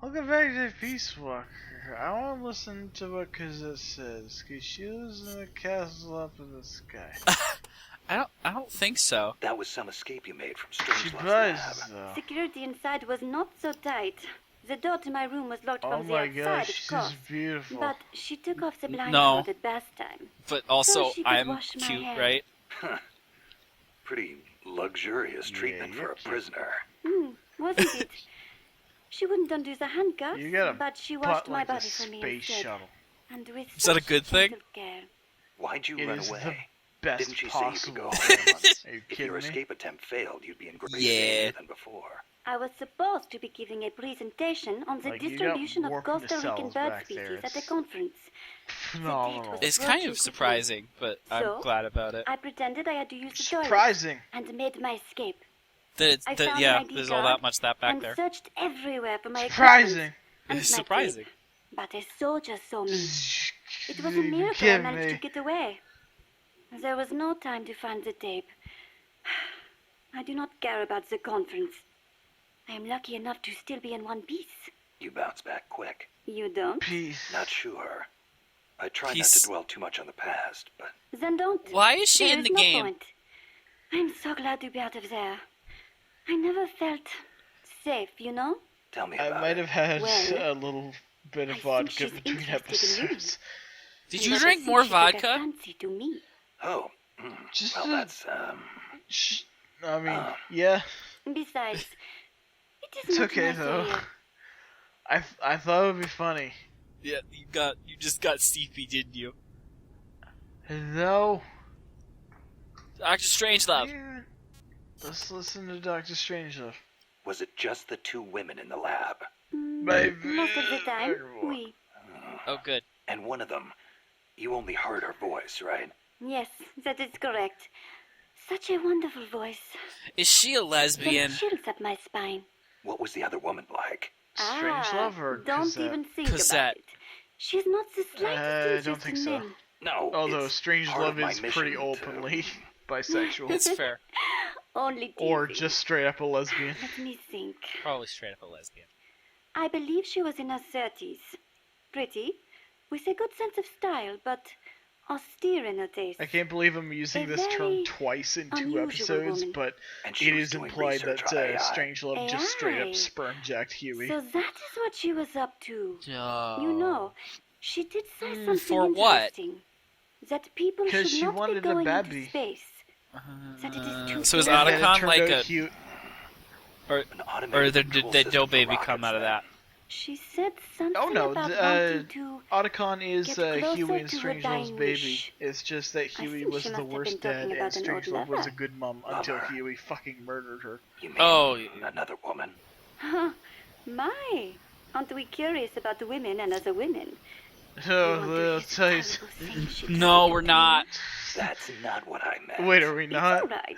Welcome back to Peace Walker. I want to listen to what Cosette says, because she lives in a castle up in the sky. I don't think so. That was some escape you made from She Strangelove's buzzes, lab. though. Security inside was not so tight. The door to my room was locked Oh from the my outside, gosh, of she's course. beautiful. But she took off the No. blindfold at bath time. But also, So she could I'm wash my cute, hair. right? Pretty luxurious treatment Yeah, for you're a cute. prisoner. Wasn't it? She wouldn't undo the handcuffs, You got a but she butt washed my like a body for me space instead. shuttle. And with Is that a such good thing? gentle care. Why'd you It run is the away? best Didn't she say you could possible. go home? Are you If kidding your me? escape attempt failed, you'd be in greater Yeah. danger than before. I was supposed to be giving a presentation on the Like, you got distribution of warped Costa Rican cells bird back there. species at a It's conference. phenomenal. It's kind of surprising, but I'm So? glad about it. I pretended I had to use the toilet Surprising. and made my escape. That I it's, found yeah, an ID there's all card that much that back and there. searched everywhere for my Surprising. equipment and It's my surprising. tape. But a soldier saw me. It was a You miracle I kidding managed me? to get away. There was no time to find the tape. I do not care about the conference. I am lucky enough to still be in one piece. You bounce back quick. You don't? Peace. Not sure. I try not He's- to dwell too much on the past, but Then don't. Why is she There in is the no game? point. I'm so glad to be out of there. I never felt safe, you know? tell me I about might it. have had Well, a little bit I of think vodka she's between interested in you. episodes. Did And you ever drink since more she took a vodka? fancy to me. Oh, Just well, a- that's, I mean, Oh. yeah, Besides, it is it's much okay nicer though. here. I thought it would be funny. Yeah, you just got Steepy, didn't you? No. Doctor Strangelove. Yeah. Let's listen to Doctor Strangelove. was it just the two women in the lab? Baby. Most of the time, oui. Oh, good. And one of them, you only heard her voice, right? Yes, that is correct. Such a wonderful voice. Is she a lesbian? Sent chills up my spine. What was the other woman like? Strangelove or don't Cosette? even think Cosette. about it. She's not the slightest I interest don't think in so. men. No. Although it's part of Strangelove my is mission pretty to- openly bisexual. It's fair. Only Or teasing. just straight up a lesbian. Let me think. Probably straight up a lesbian. I believe she was in her 30s. Pretty, with a good sense of style, but austere in her taste. I can't believe I'm using this term very twice in 2 unusual episodes, woman. but And she it was is doing implied research that on AI. Strangelove just straight AI. up sperm jacked Huey. So that is what she was up to. Oh. You know, she did say something for what? interesting. That people 'Cause should she not be wanted a going into baby. space. That it is too So is And then it Otacon turned like out a... Hugh- Or, An automated or control did no system for baby come rockets out of then. that? She said something Oh no, about the, wanting to... Otacon is Get Huey closer and to her Strangelove's dying baby. wish. It's just that Huey think was she the must have worst been talking dad and about an old Strangelove was a lover. good mum until Lover. Huey fucking murdered her. You mean Oh, another woman? My, aren't we curious about women and other women? Oh, We want to well, hear I'll the tell you. terrible things she no, told we're you. not. That's not what I meant. Wait, are we It's not? alright.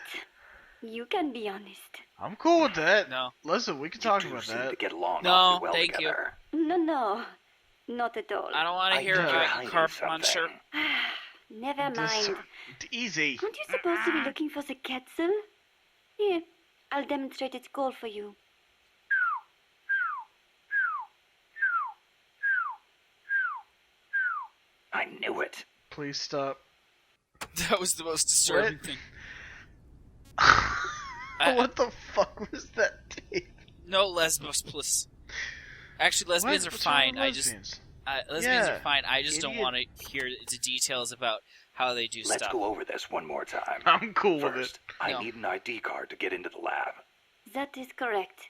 You can be honest. I'm cool with that. No. Listen, we can You talk two about seem that. to get along No, awfully well thank you. together. No, not at all. I don't want to I hear know about you're you, hiding carp something. muncher. Never This- mind. Easy. Aren't you supposed to be looking for the Quetzal? Here, I'll demonstrate its call for you. I knew it. Please stop. That was the most disturbing What? thing. What the fuck was that tape? No lesbos plus. Actually, lesbians are What's wrong fine. with I just lesbians? lesbians Yeah, are fine. I just don't idiot. want to hear the details about how they do Let's stuff. go over this one more time. I'm cool with it. First, I No. need an ID card to get into the lab. That is correct.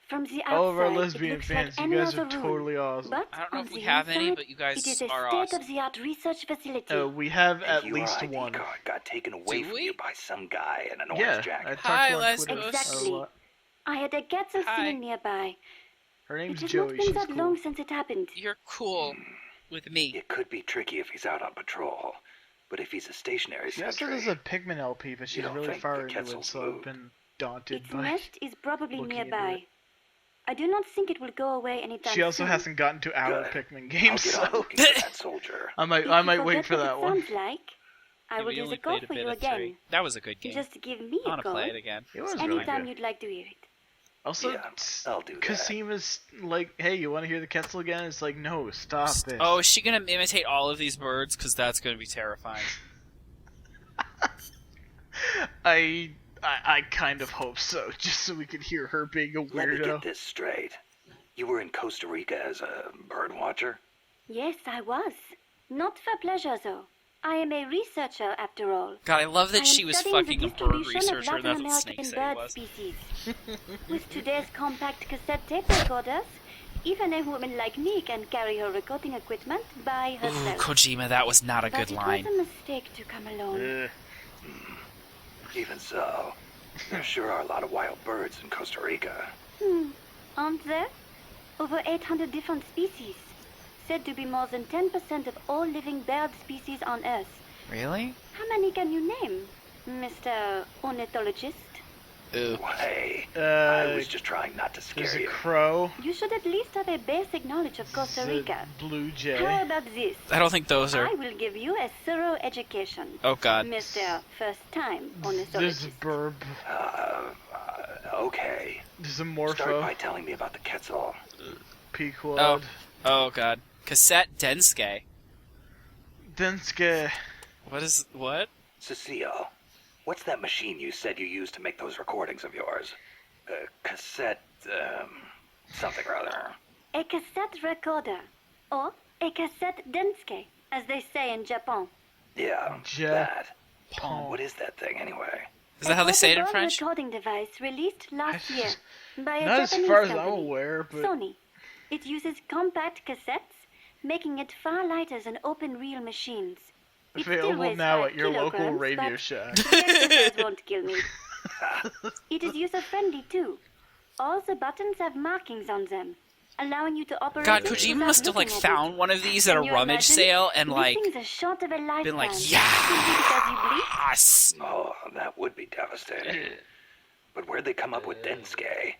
From the outside, All of our it lesbian looks fans, like you any guys are other room. totally awesome. But I don't know on if we the have any, inside, but you guys it is a are awesome. state-of-the-art research facility. We have And at your least ID one. card got taken away Do from we? you by some guy in an Yeah, orange I jacket. talked Hi, to her on Twitter lesbos. Exactly. a lot. I had a Quetzal Hi. sitting nearby. Her It name's has Joey. not been She's that cool. long since it happened. You're cool with me. It could be tricky if he's out on patrol, but if he's a stationary She also sentry, does a Pigment LP, but she's don't really think far the into it, Quetzal's so I've moved. been daunted Its by. nest is probably looking into nearby. it. I do not think it will go away anytime She also soon. hasn't gotten to our Good. Pikmin I'll games, get on so looking for that soldier. I might If I you might wait forget for what that it one. sounds like, I Yeah, will we do only the call played a for bit you of again. 3. That was a good game. Just give me I a want to call. play it again. It was Anytime really good. you'd like to hear it. Also, Yeah, I'll do that. Casima's like, hey, you want to hear the Quetzal again? It's like, no, stop it. Oh, is she gonna imitate all of these birds? Because that's gonna be terrifying. I kind of hope so, just so we could hear her being a Let me get weirdo. this straight. You were in Costa Rica as a bird watcher? Yes, I was. Not for pleasure, though. I am a researcher, after all. God, I love I that am she was studying fucking the a bird distribution of researcher, and Latin that's what Snake American said bird he was. species. With today's compact cassette tape recorders, even a woman like me can carry her recording equipment by Ooh, herself. Kojima, that was not a But good line. it was a mistake to come alone. Even so, there sure are a lot of wild birds in Costa Rica. Aren't there? Over 800 different species. Said to be more than 10% of all living bird species on Earth. Really? How many can you name, Mr. Ornithologist? Ooh. Hey, I was just trying not to There's scare a you. crow. You should at least have a basic knowledge of Costa There's Rica. a blue jay. How about this? I don't think those are. I will give you a thorough education, Oh God. Mr. First-time There's a ornithologist. burb. Okay. There's a Start morpho. by telling me about the Quetzal. Pequod. Oh God. Cassette Densuke. Densuke. What? Cecile, what's that machine you said you used to make those recordings of yours? Cassette, something or other. A cassette recorder, or a cassette densuke, as they say in Japan. Yeah, that. What is that thing anyway? Is that how they say it in portable French? recording device released last year by a Not as Japanese far as I'm company, aware, but Sony. It uses compact cassettes, making it far lighter than open-reel machines. It still available weighs now 5 at your local kilograms, Radio but Shack. the exercise won't kill me. It is user-friendly too. All the buttons have markings on them, allowing you to operate God, it Kojima without must have like looking at found it. one of these at a Can you rummage imagine? sale and These like things are short of a lifespan. been like, Simply because you bleed. yes. Oh, that would be devastating. But where'd they come up with Densuke?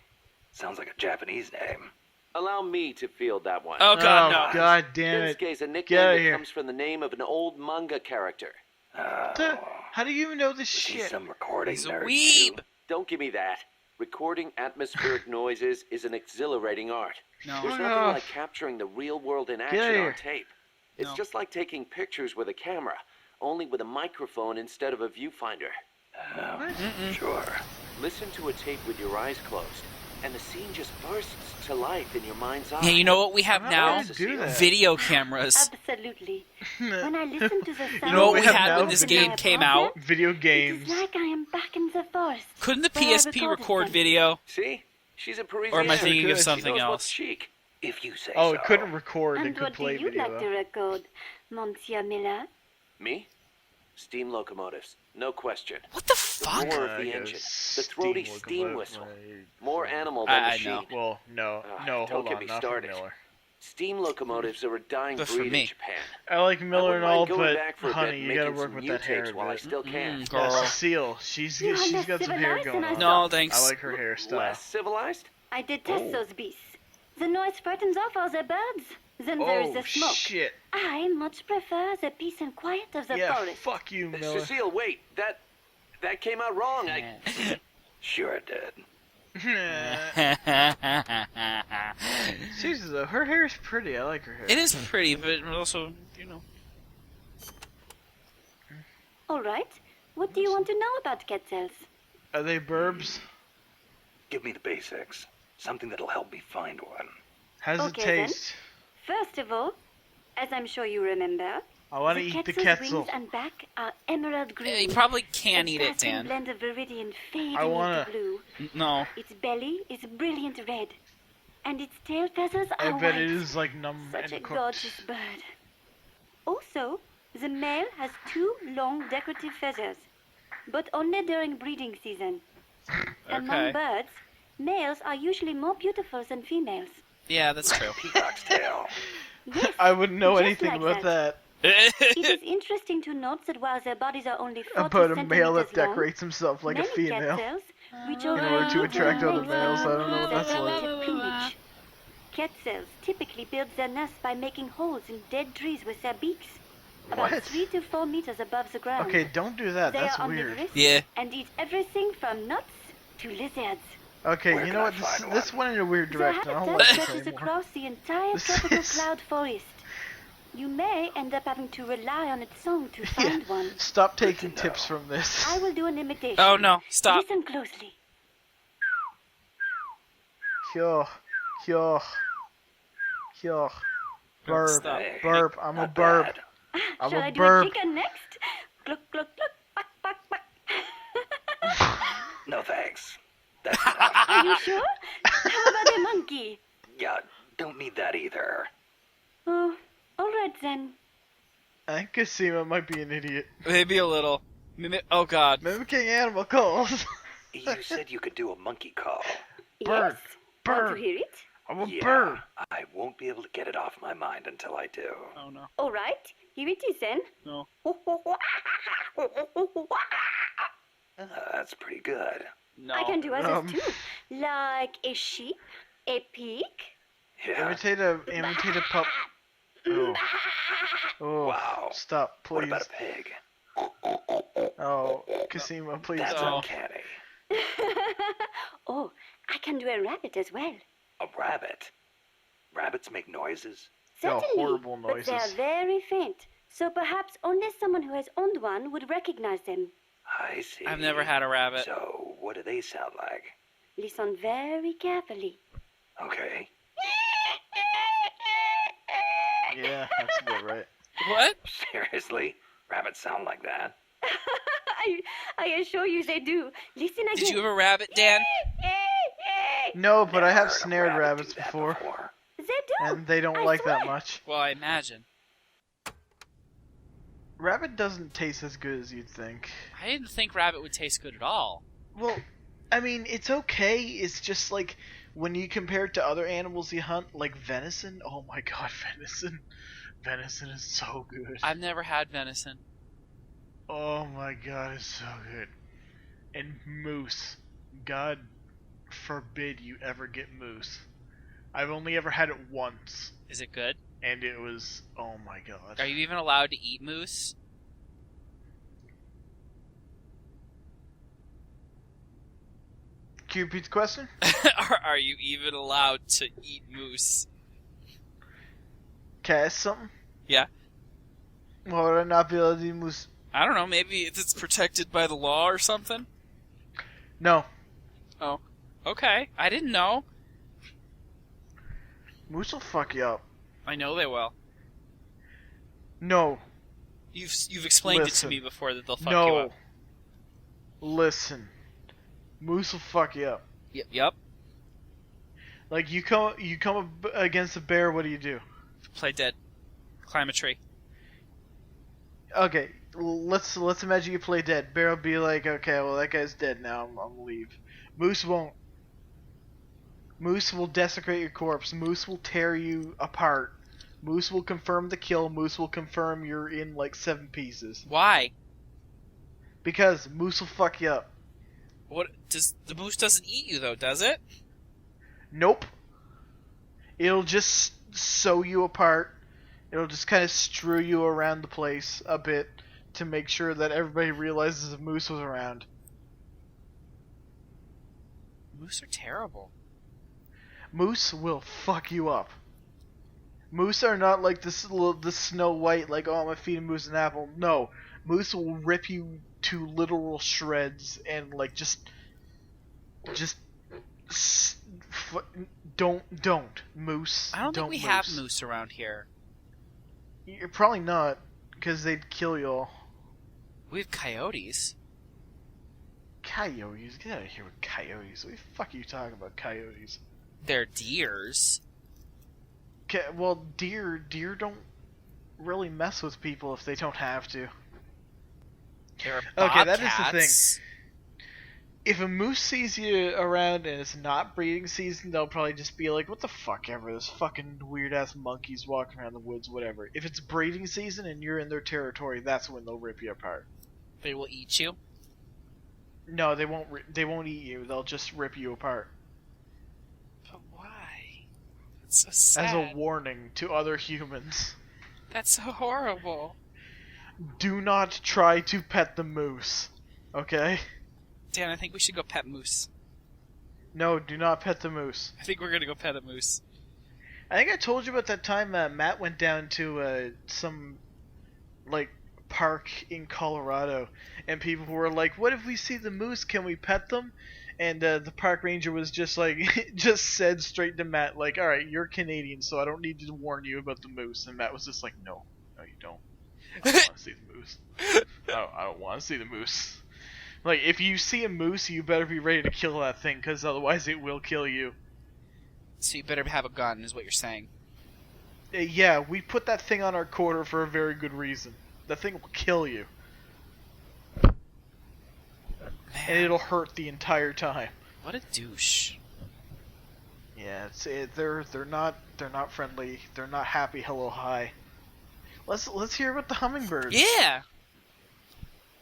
Sounds like a Japanese name. Allow me to field that one. Oh God, Oh no. God damn it! Densuke is a Get nickname outta that here. comes from the name of an old manga character. How do you even know this Is he shit? some recording He's a nerd weeb. too? Don't give me that. Recording atmospheric noises is an exhilarating art. No. There's Fuck nothing off. like capturing the real world in outta action here. on tape. It's No. just like taking pictures with a camera, only with a microphone instead of a viewfinder. Sure. Listen to a tape with your eyes closed, and the scene just bursts to life in your mind's eye. Yeah, you know what we have I'm not now? ready to do that. Video cameras. Absolutely. When I listen to the sound You know what we We have had now when this video- game came out? Video It games. is like I am back in the forest. Couldn't the where I PSP recorded record them. video? See? She's a Parisian. Or am I Yes, it thinking of could. She something knows what's else? chic. If you say Oh, so. it couldn't record. It And could what do play you video. like to record, Monsieur Miller? Me? Steam locomotives. No question. What the The fuck? roar of I the guess engine. The throaty steam steam locomotive, whistle. right. More animal than I machine. know. Well, no, Ah, no, don't hold get on, me not started. for Miller. Steam locomotives are a dying But for breed me. in Japan. I like I Miller wouldn't and mind all, going but back for a honey, bit, you making gotta work some with new that hair. tapes while I a bit. still can. Mm, Yeah, girl. Cecile, she's You are got less some hair civilized going than I on. No, thanks. I like her hairstyle. Less civilized? I detest Oh. those beasts. The noise frightens off all the birds. Then there is Oh the smoke. shit! I much prefer the peace and quiet of the Yeah, forest. fuck you, Miller. Cecile, wait. That came out wrong. Sure it did. Seriously though, her hair is pretty. I like her hair. It is pretty, but also, you know. All right. What do you want to know about Quetzals? Are they burbs? Give me the basics. Something that'll help me find one. How's it Okay, then. taste? First of all, as I'm sure you remember, I want to eat the Quetzal's Quetzal. wings and back are emerald green. You probably can a eat it, dazzling Dan. blend of viridian fading I wanna- into blue. No. Its belly is brilliant red, and its tail feathers I are bet white. it is like numb Such a and cooked. gorgeous bird. Also, the male has 2 long decorative feathers, but only during breeding season. Among Okay. birds, males are usually more beautiful than females. Yeah, that's true. Peacock's tail. Yes, I wouldn't know just anything like about that. It is interesting to note that while their bodies are only 40 About a male that centimeters long, decorates himself like a many female. Quetzals reach In over order to a attract meter in other males, I don't know what their that's like. decorative plumage. Quetzals typically build their nests by making holes in dead trees with their beaks, about What? 3 to 4 meters above the ground. Okay, don't do that. They That's are weird. omnivorous Yeah. and eat everything from nuts to lizards. Okay, Where you can know I what? find This one? went in a weird The direction. I don't habitat like this stretches anymore. across the entire This tropical is- cloud forest. You may end up having to rely on its song to Yeah, find one. stop Good taking to tips know. from this. I will do an imitation. Oh no, stop. Listen closely. Yo, yo, yo. Burp, Stop. Hey, burp. I'm a not burp. bad. I'm Shall a I do burp. a chicken next? Cluck, cluck, cluck, quack, quack, quack. No thanks. That's enough. Are you sure? How about a monkey? Yeah, don't need that either. Oh, all right then. I think Cecile might be an idiot. Maybe a little. Oh god. Mimicking animal calls. You said you could do a monkey call. Bird, Yes. Want bird. to hear it? I'm a Yeah, bird. I won't be able to get it off my mind until I do. Oh no. All right. Here it is then. No. That's pretty good. No. I can do others Um. too, like a sheep, a pig. Yeah. Imitate a pup. Oh. Oh. Wow. Stop, What please. about a pig? Oh, Casima, please That's don't. uncanny. Oh, I can do a rabbit as well. A rabbit? Rabbits make noises? Oh, Certainly, horrible but they are noises. very faint. So perhaps only someone who has owned one would recognize them. I see. I've never had a rabbit. So, what do they sound like? Listen very carefully. Okay. Yeah, that's about right. What? Seriously? Rabbits sound like that? I assure you they do. Listen again. Did you have a rabbit, Dan? No, but I Never have heard a snared rabbit rabbits do that before, They do. and they don't I like that swear. much. Well, I imagine. Rabbit doesn't taste as good as you'd think. I didn't think rabbit would taste good at all. Well, I mean, it's okay. It's just like when you compare it to other animals you hunt, like venison. Oh my god, venison. Venison is so good. I've never had venison. Oh my god, it's so good. And moose. God forbid you ever get moose. I've only ever had it once, Is it good? and it was, oh my god. Are you even allowed to eat moose? Can you repeat the question? Are you even allowed to eat moose? Can I ask something? Yeah. Why would I not be able to eat moose? I don't know. Maybe it's protected by the law or something. No. Oh, okay. I didn't know. Moose will fuck you up. I know they will. No. You've explained it to Listen. me before that they'll fuck you No. up. Listen. Moose will fuck you up. Yep. Like you come against a bear, what do? Play dead. Climb a tree. Okay, let's imagine you play dead. Bear will be like, okay, well that guy's dead now. I'm gonna leave. Moose won't. Moose will desecrate your corpse. Moose will tear you apart. Moose will confirm the kill. Moose will confirm you're in like 7 pieces. Why? Because Moose will fuck you up. What does the moose doesn't eat you though, does it? Nope. It'll just sew you apart. It'll just kind of strew you around the place a bit to make sure that everybody realizes a moose was around. Moose are terrible. Moose will fuck you up. Moose are not like the Snow White, like, oh, I'm gonna feed a moose an apple. No. Moose will rip you to literal shreds and, like, don't. Moose. I don't think we moose. have moose around here. You're probably not, because they'd kill you all. We have coyotes. Coyotes? Get out of here with coyotes. What the fuck are you talking about, coyotes? They're deers. Well, deer don't really mess with people if they don't have to. They're Okay, that is the bobcats. If a moose sees you around and it's not breeding season, they'll probably just be like, what the fuck ever, this fucking weird-ass monkeys walking around the woods, whatever. If it's breeding season and you're in their territory, that's when they'll rip you apart. They will eat you. No, they won't eat you, they'll just rip you apart. But why? That's so sad. As a warning to other humans. That's so horrible. Do not try to pet the moose. Okay? Dan, I think we should go pet moose. No, do not pet the moose. I think we're gonna go pet a moose. I think I told you about that time Matt went down to some like park in Colorado, and people were like, "What if we see the moose? Can we pet them?" And the park ranger was just like, just said straight to Matt, like, "All right, you're Canadian, so I don't need to warn you about the moose." And Matt was just like, "No, no, you don't. I don't want to see the moose. I don't want to see the moose. Like, if you see a moose, you better be ready to kill that thing, because otherwise it will kill you." So you better have a gun, is what you're saying. Yeah, we put that thing on our quarter for a very good reason. That thing will kill you, and it'll hurt the entire time. What a douche. Yeah, they're not friendly. They're not happy. Hello, hi. Let's hear about the hummingbirds. Yeah.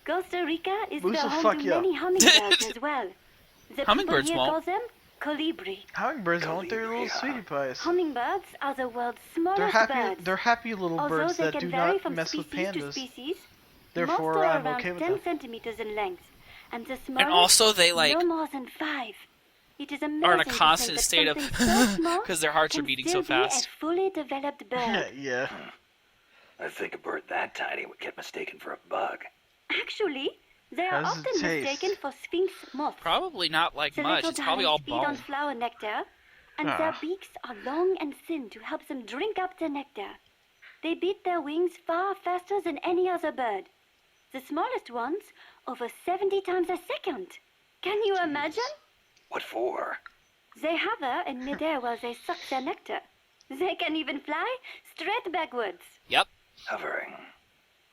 Costa Rica is Moose the will home fuck to you up. many hummingbirds as well. The Hummingbirds people here won't. call them colibri. Hummingbirds aren't they little Colibri, huh? sweetie pies? Hummingbirds are the world's They're smallest happy. birds. They're happy little Although birds they that can do vary not from mess with species to pandas. species, Therefore, most are I'm around okay with 10 that. centimeters in length, and the smallest And also they like no more than 5. It is amazing are in a to think constant that state of something so small because their hearts are can beating still so fast. be a fully developed bird. Yeah. I think a bird that tiny would get mistaken for a bug. Actually, they are How does it often taste? mistaken for sphinx moths. Probably not like The much. little It's probably all darlings feed on bone. flower nectar, and their Ah. beaks are long and thin to help them drink up the nectar. They beat their wings far faster than any other bird. The smallest ones, over 70 times a second. Can you imagine? What for? They hover in midair while they suck their nectar. They can even fly straight backwards. Yep. Hovering.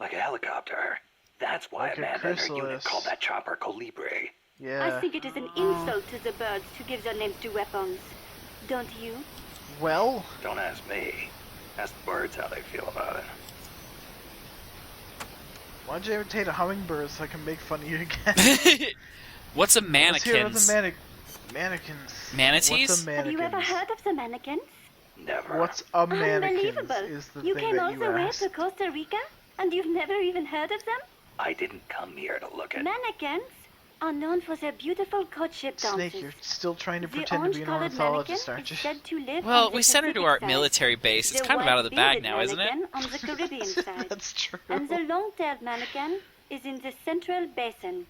Like a helicopter. That's why Like a Amanda and her unit chrysalis. called that chopper Colibri. Yeah. I think it is an insult to the birds to give their names to weapons. Don't you? Well, Don't ask me. Ask the birds how they feel about it. why don't you imitate a hummingbird so I can make fun of you again? What's a Let's hear about mannequins? the mannequins. Manatees? What's a Have you ever mannequins? heard of the mannequins? Never. What's a mannequins Unbelievable. is the You thing came that all you the way asked. to Costa Rica and you've never even heard of them? I didn't come here to look at... Mannequins are known for their beautiful courtship dances. Snake, you're still trying to The pretend to be an orange-colored ornithologist, mannequin aren't you? is said to live Well, on the we sent her to Pacific our side. military base. It's The kind of out of the bag white-bearded now, isn't it? mannequin on the Caribbean side. That's true. And the long-tailed mannequin is in the central basin.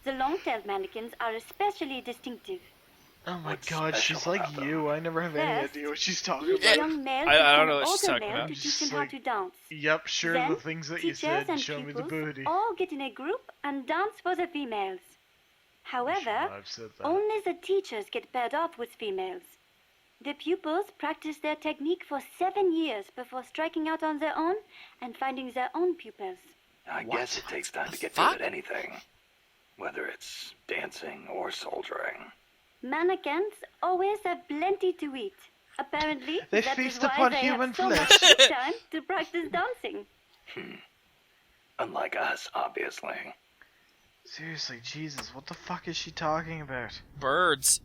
The long-tailed mannequins are especially distinctive. Oh my What's god, she's special like about them? you. I never have any First, idea what she's talking Each about. young male I don't become know what she's older talking male about. to teach Just him how like- to dance. Yep, sure, Then, the things that you teachers said. and Show me the pupils booty. all get in a group and dance for the females. However, I've said that. only the teachers get paired off with females. The pupils practice their technique for 7 years before striking out on their own and finding their own pupils. I What? guess it takes time The to get fuck? good at anything. Whether it's dancing or soldiering. Mannequins always have plenty to eat. Apparently, They that is feast why upon they human have so much flesh. free time to practice dancing. Unlike us, obviously. Seriously, Jesus, what the fuck is she talking about? Birds.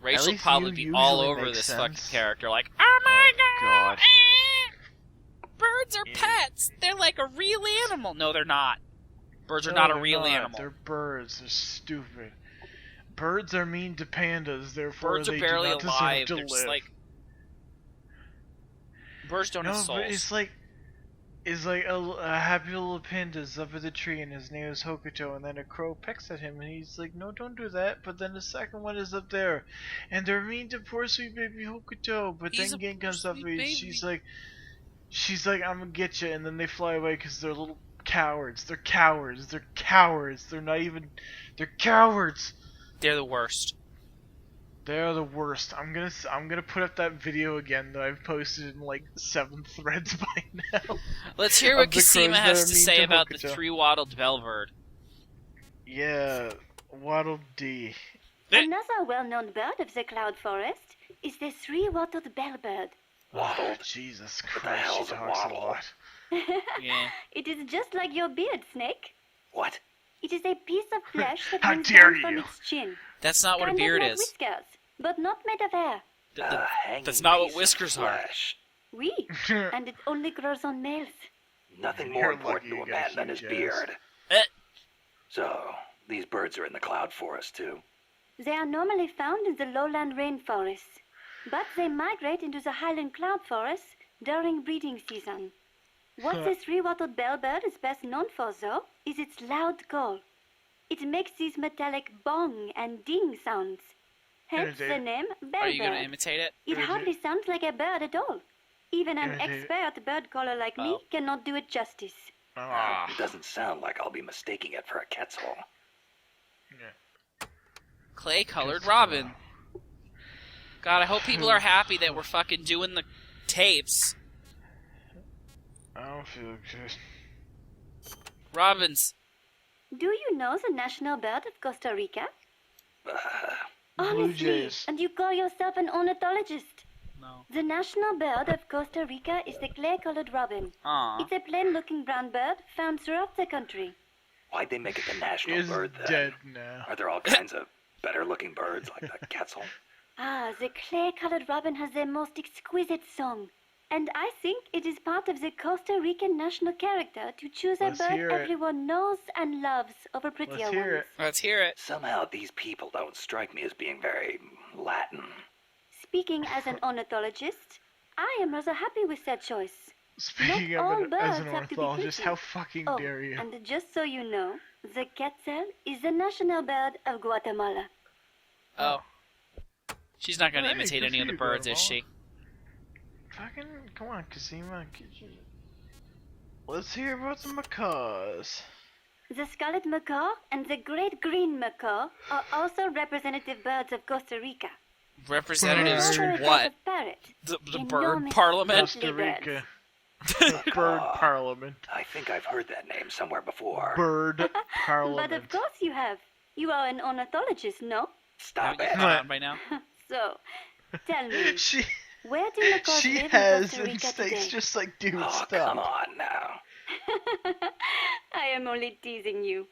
Rachel will least probably you be all usually over make this sense. fucking character, like, oh my God. Birds are Yeah. pets. They're like a real animal. No, they're not. Birds are No, not a they're real not. animal. They're birds. They're stupid. Birds are mean to pandas, therefore Birds are they barely do not deserve alive. to They're live. just like birds don't have No, souls. but it's like a happy little panda's up at the tree and his name is Hokuto, and then a crow pecks at him and he's like, no, don't do that. But then the second one is up there and they're mean to poor sweet baby Hokuto. But He's then a Gen poor comes up sweet and baby. she's like, I'm gonna get you, and then they fly away because they're little cowards. They're cowards. They're cowards. They're not even. They're cowards. They're the worst. They're the worst. I'm gonna put up that video again that I've posted in like 7 threads by now. Let's hear Of what the crows Kasima that has are to mean say to about the Hokuto. 3-wattled bellbird. Yeah, Waddle Dee. Another well-known bird of the cloud forest is the three-wattled bellbird. Waddled? Jesus the Christ, she hell's a talks a waddle? lot. Yeah. It is just like your beard, Snake. What? It is a piece of flesh that How hangs dare down from you. its chin. That's not what a Kind of beard like is. whiskers, but not made of hair. Th- th- Hanging that's not what piece of whiskers are. flesh. Oui, and it only grows on males. Nothing You're more important lucky to you a got man than his huge ass. beard. Eh. So, these birds are in the cloud forest too. They are normally found in the lowland rainforests, but they migrate into the highland cloud forests during breeding season. What this three-wattled bellbird is best known for, though, is its loud call. It makes these metallic bong and ding sounds. Hence the name bellbird. Are you gonna imitate it? It hardly sounds like a bird at all. Even an expert bird caller like me cannot do it justice. It doesn't sound like I'll be mistaking it for a Quetzal. Clay-colored robin. God, I hope people are happy that we're fucking doing the tapes. I don't feel good. Robins. Do you know the national bird of Costa Rica? Blue Honestly, jays. and you call yourself an ornithologist? No. The national bird of Costa Rica is the clay-colored robin. Aw. It's a plain-looking brown bird found throughout the country. Why'd they make it the national Is bird then? dead now. Are there all kinds of better-looking birds like the Quetzal? Ah, the clay-colored robin has the most exquisite song. And I think it is part of the Costa Rican national character to choose a Let's hear bird it. everyone knows and loves over prettier Let's hear ones. it. Let's hear it. Somehow these people don't strike me as being very Latin. Speaking as an ornithologist, I am rather happy with that choice. Speaking Not all of it as an birds have to be ornithologist, pretty. how fucking Oh, dare you? and just so you know, the quetzal is the national bird of Guatemala. Oh. She's not gonna Hey, imitate good any for of the you, birds, is Guatemala. she? Fucking, come on, Casima. Let's hear about the macaws. The scarlet macaw and the great green macaw are also representative birds of Costa Rica. Representatives Also to a type what? of parrot. The Enormous bird parliament? Costa Rica. Bird Parliament. I think I've heard that name somewhere before. Bird Parliament. But of course you have. You are an ornithologist, no? Stop Haven't you it. caught on by now? So, tell me, She where do macaws she live has in Costa Rica instincts today? just like, dude, Oh, stop. come on now. I am only teasing you.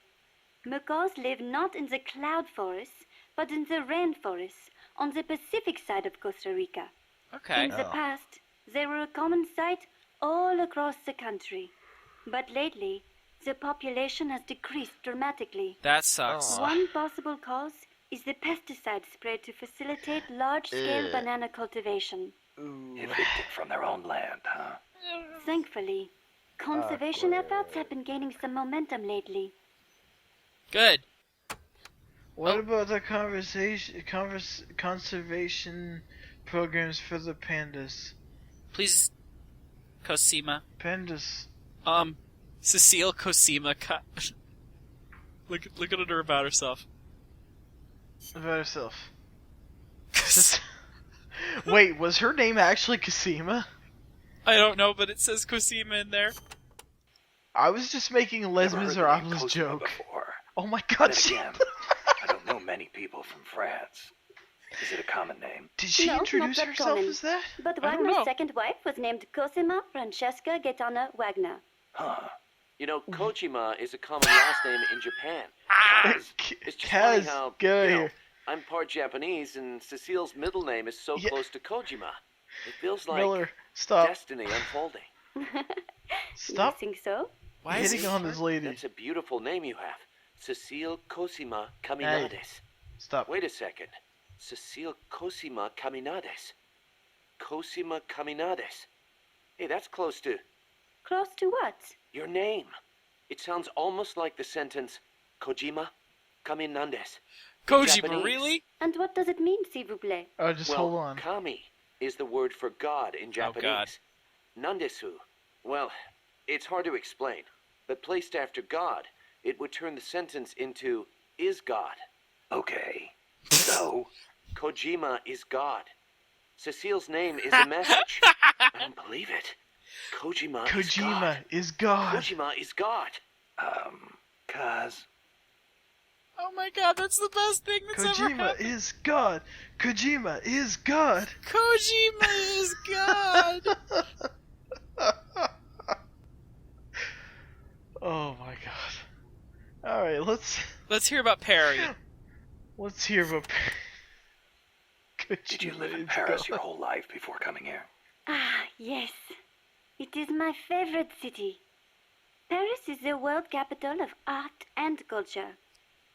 Macaws live not in the cloud forests, but in the rainforests on the Pacific side of Costa Rica. Okay. In the past, they were a common sight all across the country. But lately, the population has decreased dramatically. That sucks. One possible cause is the pesticide sprayed to facilitate large-scale Ugh. banana cultivation. Ooh. Evicted from their own land, huh? Thankfully, conservation efforts have been gaining some momentum lately. Good. What about the conservation programs for the pandas? Please, Cosima. Pandas. Cecile Cosima. Look at her about herself. About herself. Wait, was her name actually Casima? I don't know, but it says Cosima in there. I was just making a Les Never heard the name Miserables Cosima joke. Before. Oh my god, Then she... again, I don't know many people from France. Is it a common name? Did she No, introduce not that herself common. as that? But I don't know. Wagner's second wife was named Cosima Francesca Gaetana Wagner. Huh. You know, Kojima is a common last name in Japan. It's just funny Kaz, how, get out of you know, here. I'm part Japanese and Cecile's middle name is so Yeah. close to Kojima. It feels like Miller, stop. destiny unfolding. Stop You think so? Why is hitting it? on this lady. That's a beautiful name you have. Cecile Cosima Caminades. Stop. Wait a second. Cecile Cosima Caminades. Cosima Caminades. Hey, that's close to Close to what? your name. It sounds almost like the sentence Kojima Caminandes. in Kojima, Japanese. really? And what does it mean, s'il vous plaît? Oh, just Well, hold on. Kami is the word for God in Japanese. God. Nandesu. Well, it's hard to explain, but placed after God, it would turn the sentence into is God. Okay. So, Kojima is God. Cecile's name is a message. I don't believe it. Kojima is Kojima God. is God. Kojima is God. Kaz, Oh my god, that's the best thing that's ever Kojima happened. is God. Kojima is God. Kojima is God. Oh my god. Alright, Let's hear about Perry. let's hear about Kojima did you live in is Paris God. your whole life before coming here? Ah, yes. It is my favorite city. Paris is the world capital of art and culture.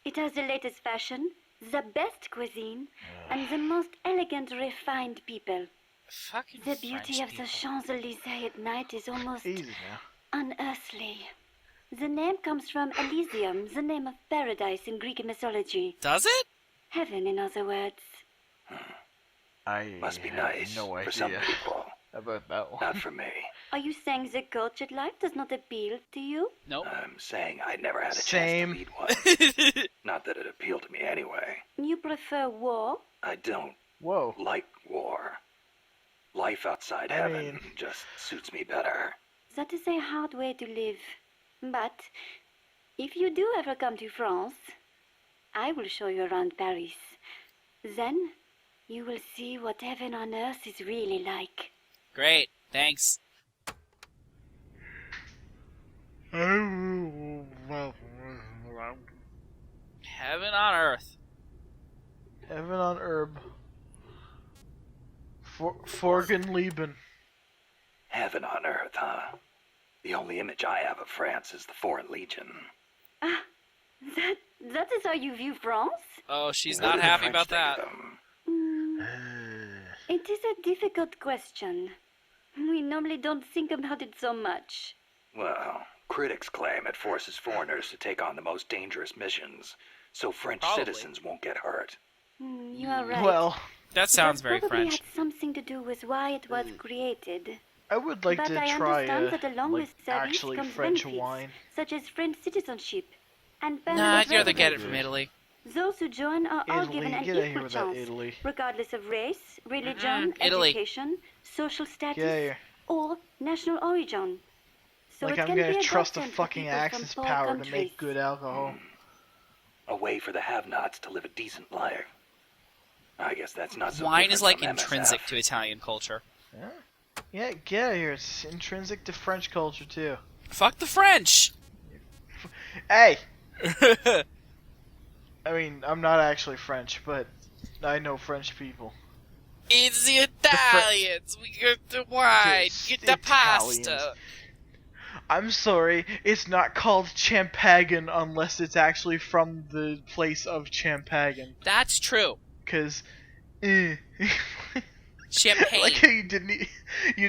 It has the latest fashion, the best cuisine, and the most elegant, refined people. Fucking The beauty French of people. the Champs-Élysées at night is almost Easy now. unearthly. The name comes from Elysium, the name of paradise in Greek mythology. Does it? Heaven, in other words. I Must be have nice no for some idea people. about that one. Not for me. Are you saying the cultured life does not appeal to you? Nope. I'm saying I never had a Same. chance to lead one. Not that it appealed to me anyway. You prefer war? I don't Whoa. like war. Life outside I heaven mean- just suits me better. That is a hard way to live. But if you do ever come to France, I will show you around Paris. Then you will see what heaven on earth is really like. Great. Thanks. Heaven on earth. Heaven on herb. Forgenleben. Heaven on earth, huh? The only image I have of France is the Foreign Legion. Ah, that is how you view France? Oh, she's What not do the happy French about think that. of them? It is a difficult question. We normally don't think about it so much. Well, critics claim it forces foreigners to take on the most dangerous missions, so French Probably. citizens won't get hurt. You are right. Well, That sounds very That probably French. had something to do with why it was created. I would like But to I try understand that along like with service actually comes French benefits, wine. such as French citizenship and Nah, permanent I'd rather get it residence. from Italy. Those who join are all Italy, given an get out of here equal with that chance, Italy. regardless of race, religion, Italy. education, social status, Get out of here. or national origin. So Like it I'm can gonna be a trust a godsend for fucking people from Axis poor power to countries. make good alcohol. A way for the have-nots to live a decent life. I guess that's not so Wine different is like from intrinsic MSF. to Italian culture. Yeah, get out of here. It's intrinsic to French culture too. Fuck the French! Hey! I mean, I'm not actually French, but I know French people. It's the Italians! We get the wine! It's Get the Italians. pasta! I'm sorry, it's not called Champagne unless it's actually from the place of Champagne. That's true. Cause, Champagne. like how you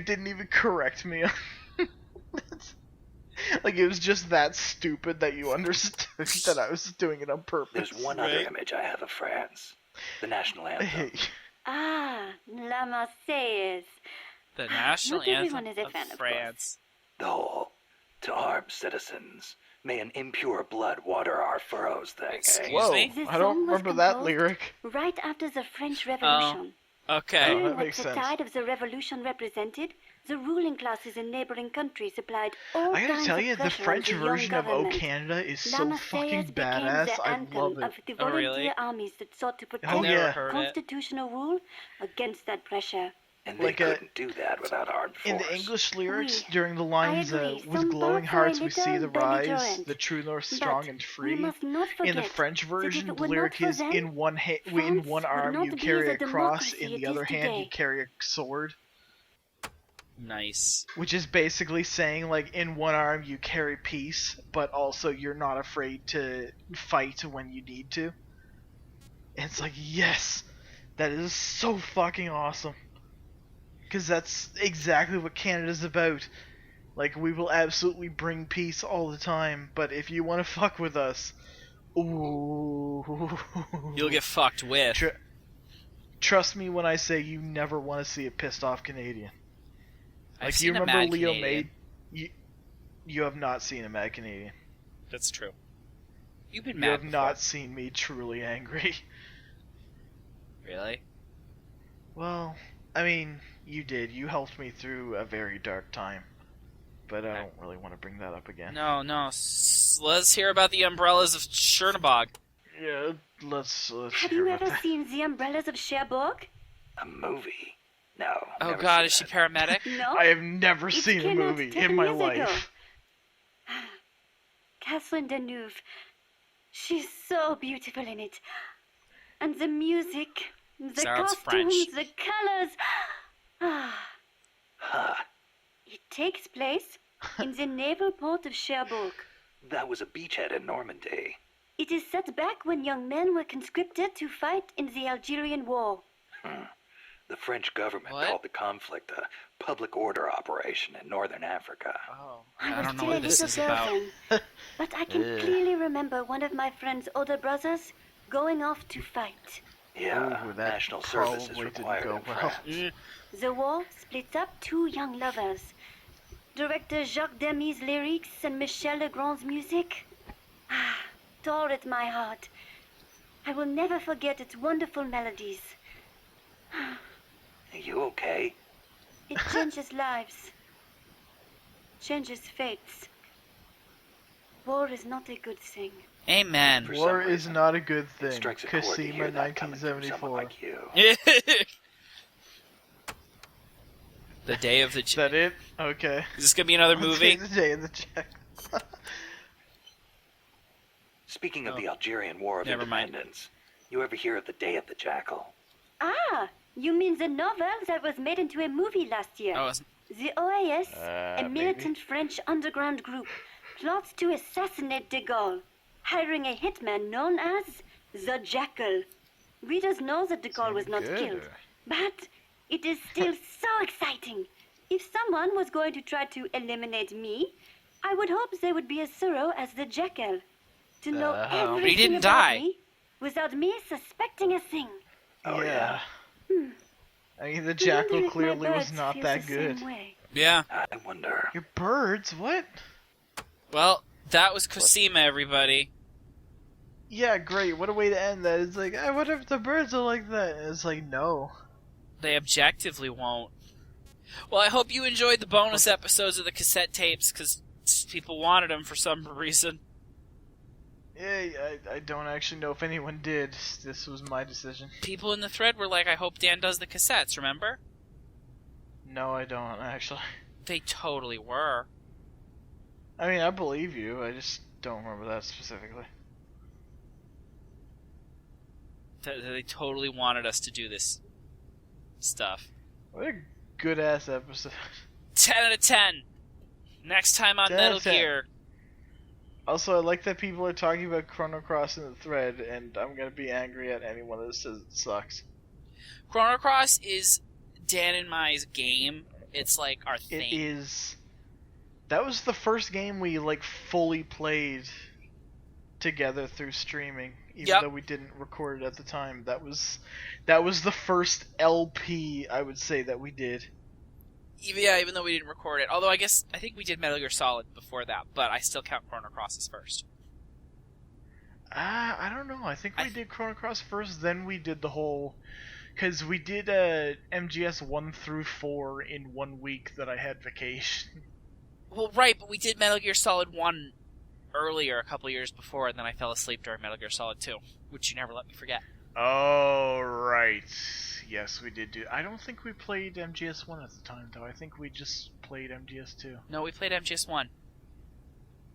didn't even correct me. Like it was just that stupid that you understood that I was doing it on purpose. There's one other image I have of France. The national I anthem. hate you. Ah, La Marseillaise. The national Not everyone anthem is a fan, of of France. The whole, to armed citizens, may an impure blood water our furrows thing, eh? Excuse Whoa, me? The I don't song was remember that composed lyric. Right after the French Revolution. Okay. Oh, Hearing that what makes the sense. tide of the revolution represented, the ruling classes in neighboring countries applied all I gotta kinds tell of you, the pressure on French the young version of O government. Canada is La so Marseillaise fucking became badass. the I anthem love it. of the Oh, really? volunteer armies that sought to protect Oh, yeah. Heard it. constitutional rule against that pressure. And they Like a- couldn't do that without armed force. In the English lyrics, Oui, during the lines, agree. with Some glowing parts are a hearts we see little the rise, belligerent. the true north But strong and we free. must not In the forget French that if version, it the were lyric not for is them, in one France one would arm not you be carry the a cross, democracy in it the other is hand you today. carry a sword. Nice. Which is basically saying, like, in one arm you carry peace, but also you're not afraid to fight when you need to. And it's like, yes! That is so fucking awesome. Because that's exactly what Canada's about. Like, we will absolutely bring peace all the time, but if you want to fuck with us, ooh. You'll get fucked with. Trust me when I say you never want to see a pissed off Canadian. I've Like, seen you a remember mad Leo Canadian. May? You have not seen a mad Canadian. That's true. You've been You mad have before. not seen me truly angry. Really? Well, I mean, you did. You helped me through a very dark time. But I don't really want to bring that up again. No. Let's hear about the umbrellas of Chernobog. Yeah, let's Have hear you about ever that. seen The Umbrellas of Cherbourg? A movie? No. Oh never god, seen is she it. paramedic? No? I have never It seen a came out movie 10 in my years ago. life. Catherine Deneuve. She's so beautiful in it. And the music, the Sounds costumes, French. the colors. Ah, Huh. it takes place in the naval port of Cherbourg. That was a beachhead in Normandy. It is set back when young men were conscripted to fight in the Algerian War. The French government What? called the conflict a public order operation in northern Africa. Oh, I I was don't know still a what this little is girl about. then, but I can clearly remember one of my friend's older brothers going off to fight. Yeah, Ooh, that national service is probably didn't required go in well. France. Mm. The war splits up two young lovers. Director Jacques Demy's lyrics and Michel Legrand's music tore at my heart. I will never forget its wonderful melodies. Are you okay? It changes lives, changes fates. War is not a good thing. Amen. For War some is reason, not a good It thing. strikes a chord to Cecile, hear that coming from someone 1974. like you. The day of the... Is that it? Okay. Is this gonna be another movie? The day of the check. Speaking of the Algerian War of Never mind. Independence, you ever hear of the Day of the Jackal? Ah, you mean the novel that was made into a movie last year? Oh, it's... The OAS, a maybe. militant French underground group, plots to assassinate de Gaulle, hiring a hitman known as the Jackal. Readers know that de Gaulle was not killed, but it is still so exciting. If someone was going to try to eliminate me, I would hope they would be as thorough as the Jackal. To know But everything he didn't about die. me without me suspecting a thing. Oh, yeah. I mean, the I jackal wonder if my clearly was birds not feel that the good. same way. Yeah. I wonder. Your birds? What? Well, that was Cosima, everybody. Yeah, great. What a way to end that. It's like, I wonder if the birds are like that. And it's like, no. They objectively won't. Well, I hope you enjoyed the bonus episodes of the cassette tapes, because people wanted them for some reason. Yeah, I don't actually know if anyone did. This was my decision. People in the thread were like, I hope Dan does the cassettes, remember? No, I don't, actually. They totally were. I mean, I believe you. I just don't remember that specifically. They totally wanted us to do this stuff. What a good-ass episode. 10 out of 10. Next time on 10 out Metal of 10. Gear. Also, I like that people are talking about Chrono Cross in the thread, and I'm gonna be angry at anyone that says it sucks. Chrono Cross is Dan and my game. It's like our thing. It is. That was the first game we like fully played together through streaming, even though we didn't record it at the time. That was the first LP I would say that we did. Even though we didn't record it. Although I think we did Metal Gear Solid before that, but I still count Chrono Cross as first. I don't know. I think we did Chrono Cross first, then we did the whole... Because we did MGS 1 through 4 in 1 week that I had vacation. Well, right, but we did Metal Gear Solid 1 earlier, a couple years before, and then I fell asleep during Metal Gear Solid 2, which you never let me forget. Oh, right. Yes, we did do... I don't think we played MGS 1 at the time, though. I think we just played MGS 2. No, we played MGS 1.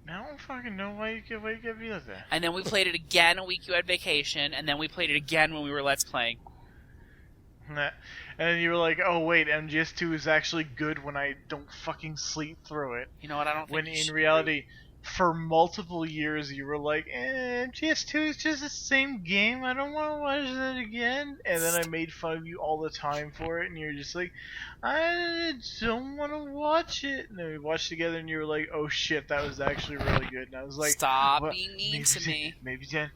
I don't fucking know why you get me like that. And then we played it again a week you had vacation, and then we played it again when we were Let's Playing. And then you were like, oh wait, MGS 2 is actually good when I don't fucking sleep through it. You know what, I don't think When you in should reality, for multiple years you were like, MGS 2 is just the same game, I don't want to watch that again. And then I made fun of you all the time for it, and you're just like, I don't want to watch it. And then we watched together, and you were like, oh shit, that was actually really good. And I was like, Stop what? being mean to me. Maybe Dan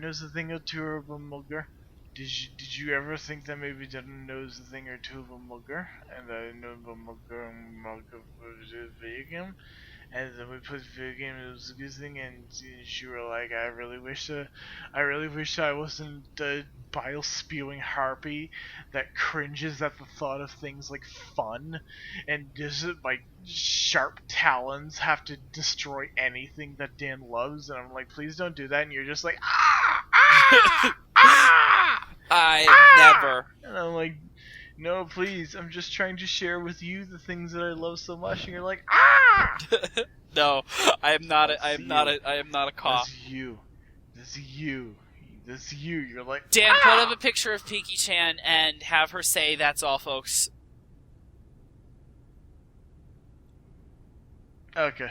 knows a thing or two about Mulgar. Did you ever think that maybe Dan knows a thing or two about Mulgar? And I know about Mulgar and Mulgar was a video game. And then we put video game, it was a good thing, and you were like, I really wish I wasn't the bile spewing harpy that cringes at the thought of things like fun and just like sharp talons have to destroy anything that Dan loves. And I'm like, please don't do that. And you're just like, Never. And I'm like, no, please, I'm just trying to share with you the things that I love so much. And you're like, No, I am not a cop. That's you. You're like, Dan, put up a picture of Piki-chan and have her say, "That's all, folks." Okay.